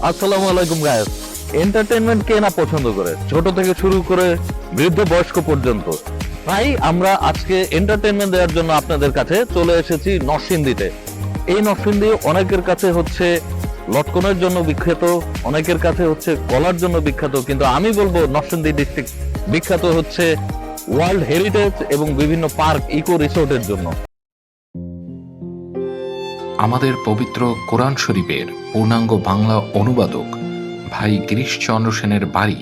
আসসালামু আলাইকুম guys. Entertainment কে না পছন্দ করে, ছোট থেকে শুরু করে বৃদ্ধ বয়স্ক পর্যন্ত। তাই আমরা আজকে এন্টারটেনমেন্ট দেওয়ার জন্য আপনাদের কাছে চলে এসেছি নরসিংদীতে। এই নরসিংদী অনেকের কাছে হচ্ছে লটকনের জন্য বিখ্যাত, অনেকের কাছে হচ্ছে কলার জন্য বিখ্যাত, কিন্তু আমি বলবো নরসিংদী ডিস্ট্রিক্ট বিখ্যাত হচ্ছে ওয়ার্ল্ড হেরিটেজ এবং বিভিন্ন পার্ক, ইকো রিসোর্টের জন্য। আমাদের পবিত্র কোরআন শরীফের পূর্ণাঙ্গ বাংলা অনুবাদক ভাই গিরিশচন্দ্র সেনের বাড়ি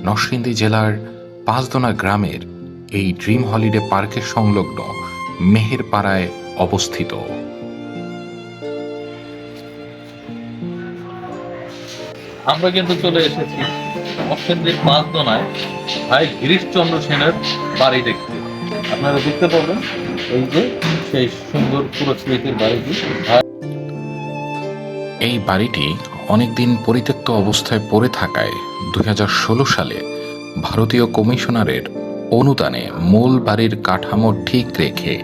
নরসিংদী জেলার পাঁচদোনা গ্রামের এই ড্রিম হলিডে পার্কের সংলগ্ন মেহেরপাড়ায় অবস্থিত। আমরা কিন্তু চলে এসেছি নরসিংদীর পাঁচদোনায় ভাই গিরিশচন্দ্র সেনের বাড়ি দেখতে। আপনারা দেখতে পাবেন এই যে সেই সুন্দর পুরো স্মৃতির বাড়িটি। এই বাড়িটি অনেকদিন পরিত্যক্ত অবস্থায় পড়ে থাকায় 2016 সালে ভারতীয় কমিশনারের অনুদানে মূল বাড়ির কাঠামো ঠিক রেখে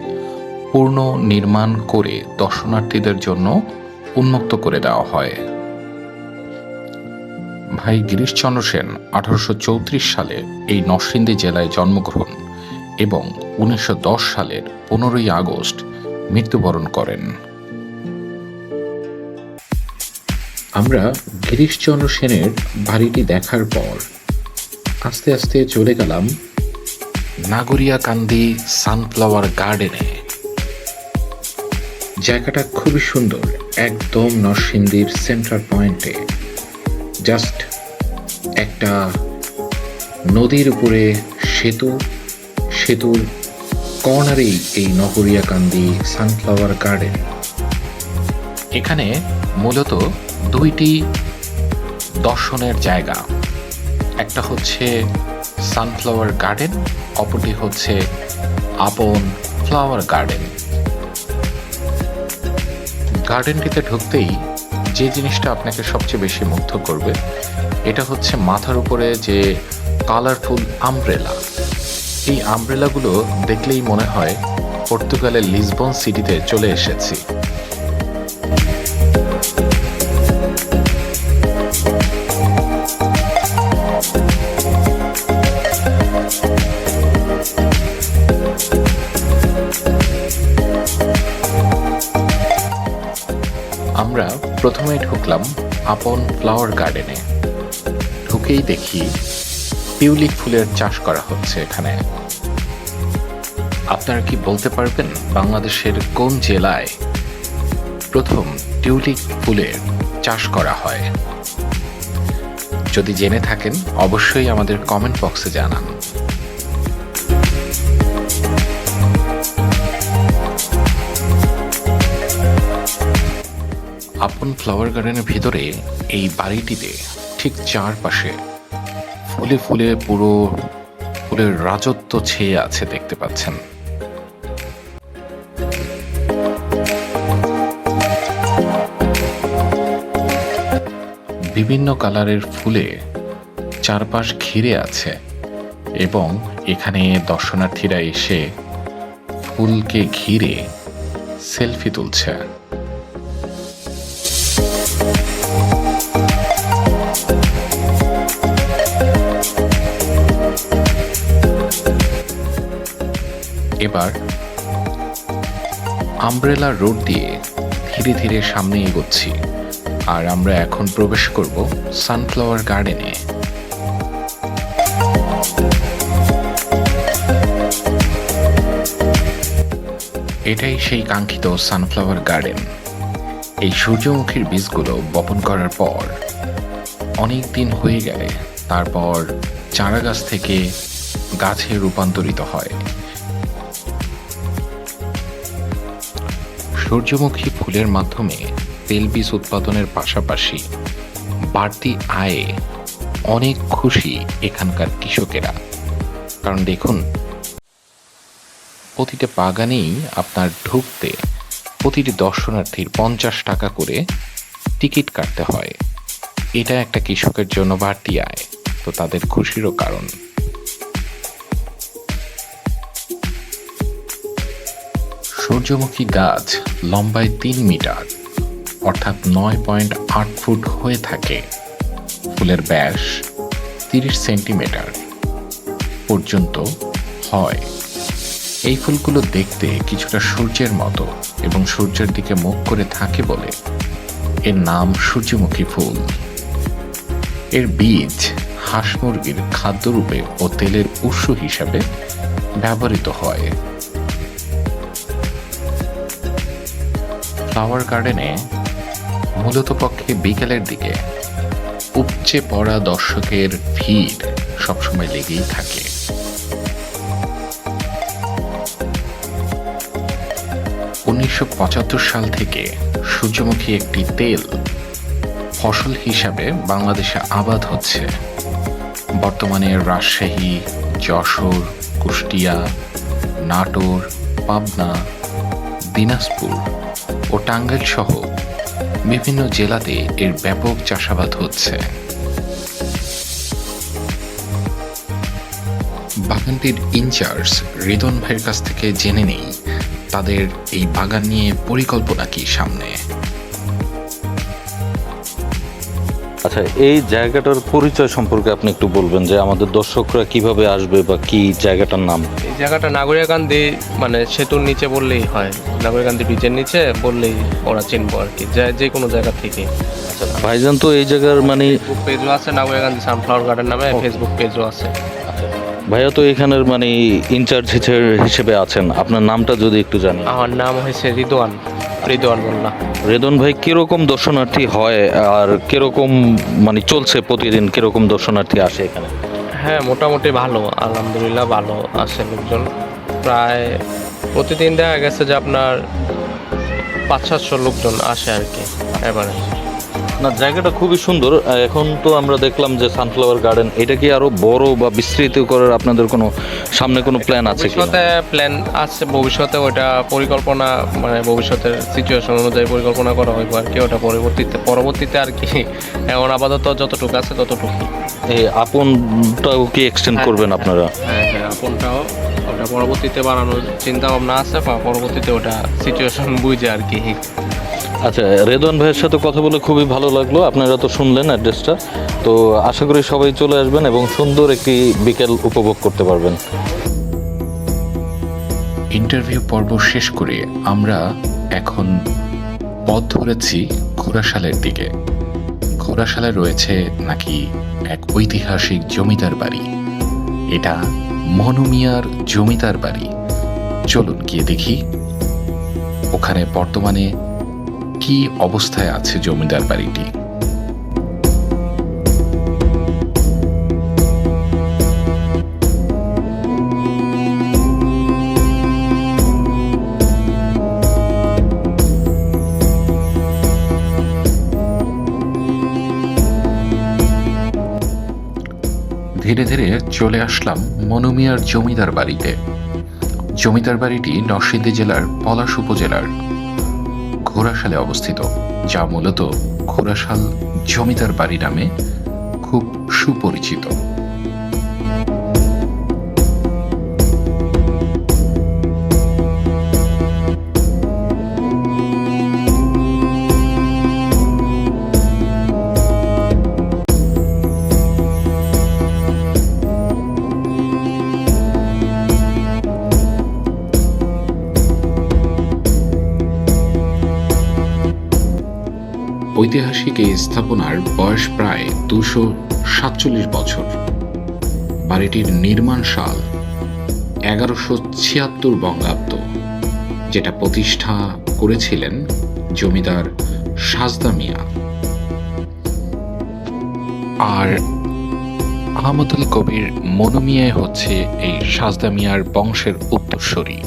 পূর্ণ নির্মাণ করে দর্শনার্থীদের জন্য উন্মুক্ত করে দেওয়া হয়। ভাই গিরিশচন্দ্র সেন 1834 সালে এই নরসিংদী জেলায় জন্মগ্রহণ এবং 1910 সালের 15ই আগস্ট মৃত্যুবরণ করেন। আমরা গিরিশচন্দ্র সেনের বাড়িটি দেখার পর আস্তে আস্তে চলে গেলাম নাগরিয়াকান্দি সানফ্লাওয়ার গার্ডেনে। জায়গাটা খুবই সুন্দর, একদম নরসিংদীর সেন্ট্রাল পয়েন্টে, জাস্ট একটা নদীর উপরে সেতুর কর্নারেই এই নগরিয়াকান্দি সানফ্লাওয়ার গার্ডেন। এখানে মূলত দুইটি দর্শনের জায়গা, একটা হচ্ছে সানফ্লাওয়ার গার্ডেন, অপরটি হচ্ছে আপন ফ্লাওয়ার গার্ডেন। গার্ডেনটিতে ঢুকতেই যে জিনিসটা আপনাকে সবচেয়ে বেশি মুগ্ধ করবে এটা হচ্ছে মাথার উপরে যে কালারফুল আমব্রেলা। এই আমব্রেলাগুলো দেখলেই মনে হয় পর্তুগালের লিসবন সিটিতে চলে এসেছি। আমরা প্রথমে ঢুকলাম আপন ফ্লাওয়ার গার্ডেনে। ঢুকেই দেখি টিউলিপ ফুলের চাষ করা হচ্ছে এখানে। আপনারা কি বলতে পারবেন বাংলাদেশের কোন জেলায় প্রথম টিউলিপ ফুলের চাষ করা হয়? যদি জেনে থাকেন অবশ্যই আমাদের কমেন্ট বক্সে জানান। আপন ফ্লাওয়ার গার্ডেনের ভিতরে এই বাড়িটিতে ঠিক চারপাশে ফুলে ফুলে পুরো ফুলের রাজত্ব ছেয়ে আছে, দেখতে পাচ্ছেন। বিভিন্ন কালারের ফুলে চারপাশ ঘিরে আছে এবং এখানে দর্শনার্থীরা এসে ফুলকে ঘিরে সেলফি তুলছে। এবার আমব্রেলা রোড দিয়ে ধীরে ধীরে সামনে এগোচ্ছি, আর আমরা এখন প্রবেশ করব সানফ্লাওয়ার গার্ডেনে। এটাই সেই কাঙ্ক্ষিত সানফ্লাওয়ার গার্ডেন। এই সূর্যমুখীর বীজগুলো বপন করার পর অনেক দিন হয়ে গেলে তারপর চারা গাছ থেকে গাছে রূপান্তরিত হয়। সূর্যমুখী ফুলের মাধ্যমে তেলবীজ উৎপাদনের পাশাপাশি বাড়তি আয়ে অনেক খুশি এখানকার কৃষকেরা। কারণ দেখুন, প্রতিটা বাগানেই আপনার ঢুকতে প্রতিটি দর্শনার্থীর 50 টাকা করে টিকিট কাটতে হয়। এটা একটা কৃষকের জন্য বাড়তি আয়, তো তাদের খুশিরও কারণ। সূর্যমুখী গাছ লম্বায় 3 মিটার, অর্থাৎ 9.8 ফুট হয়ে থাকে। ফুলের ব্যাস 30 সেন্টিমিটার পর্যন্ত হয়। এই ফুলগুলো দেখতে কিছুটা সূর্যের মতো এবং সূর্যের দিকে মুখ করে থাকে বলে এর নাম সূর্যমুখী ফুল। এর বীজ হাঁস মুরগির খাদ্যরূপে ও তেলের উৎস হিসাবে ব্যবহৃত হয়। ফ্লাওয়ার গার্ডেনে মূলত পক্ষে বিকেলের দিকে উপচে পড়া দর্শকের ভিড় সবসময় লেগেই থাকে। (1975) সাল থেকে সূর্যমুখী একটি তেল ফসল হিসাবে বাংলাদেশে আবাদ হচ্ছে। বর্তমানে রাজশাহী, যশোর, কুষ্টিয়া, নাটোর, পাবনা, দিনাজপুর ও টাঙ্গাইল সহ বিভিন্ন জেলাতে এর ব্যাপক চাষাবাদ হচ্ছে। বাগানটির ইনচার্জ রিদন ভাইয়ের কাছ থেকে জেনে নেই তাদের এই বাগান নিয়ে পরিকল্পনা কি সামনে। আচ্ছা, এই জায়গাটার পরিচয় সম্পর্কে আপনি একটু বলবেন যে আমাদের দর্শকরা কিভাবে আসবে বা কি জায়গাটার নাম? এই জায়গাটা নাগরিয়াকান্দি, মানে সেতুর নিচে বললেই হয়, নাগরিয়াকান্দি ব্রিজের নিচে বললেই ওরা চিনবো আর কি, যে কোনো জায়গা থেকে। ভাইজান তো এই জায়গার মানে ফেসবুক পেজও আছে, নাগরিয়াকান্দি সানফ্লাওয়ার গার্ডেন নামে ফেসবুক পেজও আছে। ভাইয়া তো এখানের মানে ইনচার্জ হিসেবে আছেন, আপনার নামটা যদি একটু জানি। আমার নাম হয়েছে রিদওয়ান মোল্লা। রেদন ভাই, কিরকম দর্শনার্থী হয় আর কিরকম মানে চলছে প্রতিদিন, কিরকম দর্শনার্থী আসে এখানে? হ্যাঁ, মোটামুটি ভালো, আলহামদুলিল্লাহ ভালো আসে লোকজন। প্রায় প্রতিদিন দেখা গেছে যে আপনার 500-700 লোকজন আসে আর কি এবারে। না, জায়গাটা খুবই সুন্দর। এখন তো আমরা দেখলাম যে সানফ্লাওয়ার গার্ডেন, এটা কি আরো বড় বা বিস্তৃত করার আপনাদের কোনো সামনে কোনো প্ল্যান আছে কি? ভবিষ্যতে প্ল্যান আছে, ভবিষ্যতে ওটা পরিকল্পনা, মানে ভবিষ্যতের সিচুয়েশন অনুযায়ী পরিকল্পনা করা হইব আর কি। ওটা পরবর্তীতে আর কি, এখন আপাতত যতটুকু আছে ততটুকু। এই আপনটাও কি এক্সটেন্ড করবেন আপনারা? হ্যাঁ, আপনটাও ওটা পরবর্তীতে বানানোর চিন্তা ভাবনা আছে, বা পরবর্তীতে ওটা সিচুয়েশন বুঝে আর কি। আচ্ছা, রেদওয়ান ভাইয়ের সাথে কথা বলে খুবই ভালো লাগলো। আপনারা তো শুনলেন অ্যাড্রেসটা, তো আশা করি সবাই চলে আসবেন এবং সুন্দর একটি বিকেল উপভোগ করতে পারবেন। ইন্টারভিউ পর্ব শেষ করে আমরা এখন পথ ধরেছি ঘোড়াশালের দিকে। ঘোড়াশালে রয়েছে নাকি এক ঐতিহাসিক জমিদার বাড়ি। এটা মনু মিয়ার জমিদার বাড়ি। চলুন গিয়ে দেখি ওখানে বর্তমানে কি অবস্থায় আছে জমিদার বাড়িটি। ধীরে ধীরে চলে আসলাম মনু মিয়ার জমিদার বাড়িতে। জমিদার বাড়িটি নরসিংদী জেলার পলাশ উপজেলার ঘোড়াশালে অবস্থিত, যা মূলত ঘোড়াশাল জমিদার বাড়ি নামে খুব সুপরিচিত। ঐতিহাসিক এই স্থাপনার বয়স প্রায় 247 বছর। বাড়িটির নির্মাণ সাল 1176 বঙ্গাব্দ, যেটা প্রতিষ্ঠা করেছিলেন জমিদার সাজদা মিয়া। আর আহমদুল কবির মনু মিয়া হচ্ছে এই সাজদা মিয়ার বংশের উত্তরসূরি।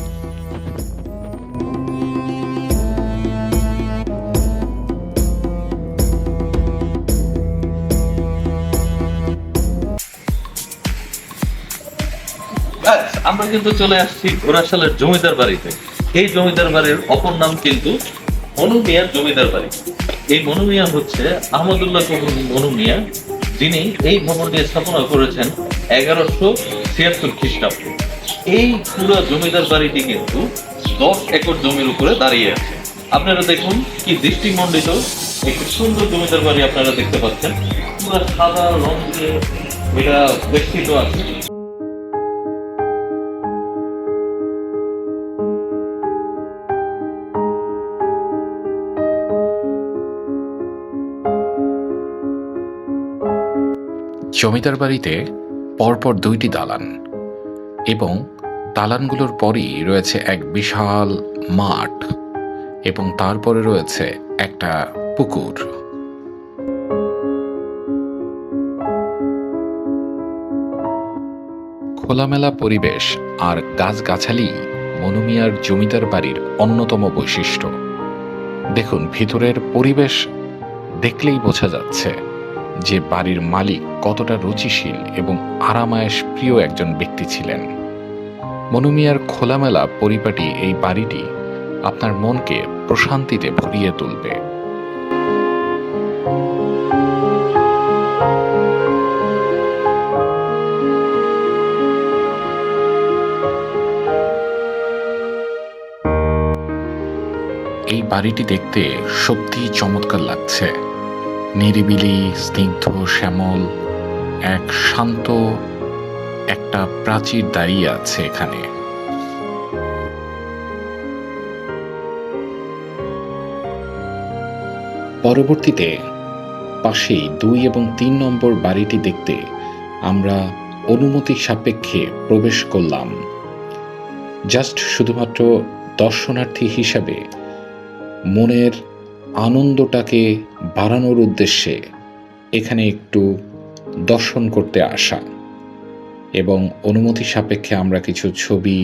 আমরা কিন্তু চলে আসছি ঘোড়াশালের জমিদার বাড়িতে। এই জমিদার বাড়ির অপর নাম কিন্তু মনু মিয়ার জমিদার বাড়ি। এই মনু মিয়া হচ্ছে আহমদুল্লাহ কবির মনু মিয়া, যিনি এই ভবনটি স্থাপনা করেছেন 1176 খ্রিস্টাব্দে। এই পুরো জমিদার বাড়িটি কিন্তু 10 একর জমির উপরে দাঁড়িয়ে আছে। আপনারা দেখুন কি দৃষ্টিমণ্ডিত একটি সুন্দর জমিদার বাড়ি আপনারা দেখতে পাচ্ছেন, পুরো সাদা রং দিয়ে এটা বেষ্টিত আছে। জমিদার বাড়িতে পরপর 2টি দালান এবং দালানগুলোর পরই রয়েছে এক বিশাল মাঠ এবং তারপরে রয়েছে একটা পুকুর। খোলামেলা পরিবেশ আর গাছগাছালি মনুমিয়ার জমিদার বাড়ির অন্যতম বৈশিষ্ট্য। দেখুন, ভিতরের পরিবেশ দেখলেই বোঝা যাচ্ছে যে বাড়ির মালিক কতটা রুচিশীল এবং আরামায়েশ প্রিয় একজন ব্যক্তি ছিলেন। মনুমিয়ার খোলামেলা পরিপাটি এই বাড়িটি আপনার মনকে প্রশান্তিতে ভরিয়ে তুলবে। এই বাড়িটি দেখতে সত্যিই চমৎকার লাগছে। নিরিবিলি, স্নিগ্ধ, শ্যামল, এক শান্ত একটা প্রাচীর দাঁড়িয়ে আছে এখানে। পরবর্তীতে পাশেই 2 এবং 3 নম্বর বাড়িটি দেখতে আমরা অনুমতি সাপেক্ষে প্রবেশ করলাম, জাস্ট শুধুমাত্র দর্শনার্থী হিসাবে মনের আনন্দটাকে বাড়ানোর উদ্দেশ্যে এখানে একটু দর্শন করতে আসা, এবং অনুমতি সাপেক্ষে আমরা কিছু ছবি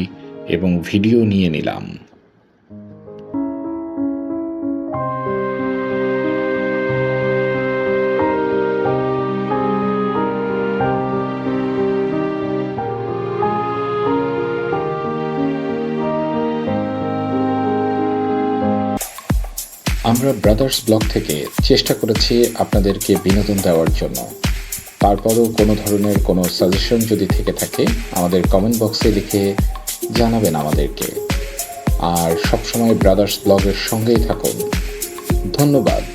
এবং ভিডিও নিয়ে নিলাম। আমরা ব্রাদার্স ব্লগ থেকে চেষ্টা করেছি আপনাদেরকে বিনোদন দেওয়ার জন্য। তারপরও কোনো ধরনের কোনো সাজেশন যদি থেকে থাকে আমাদের কমেন্ট বক্সে লিখে জানাবেন আমাদেরকে। আর সবসময় ব্রাদার্স ব্লগের সঙ্গেই থাকুন। ধন্যবাদ।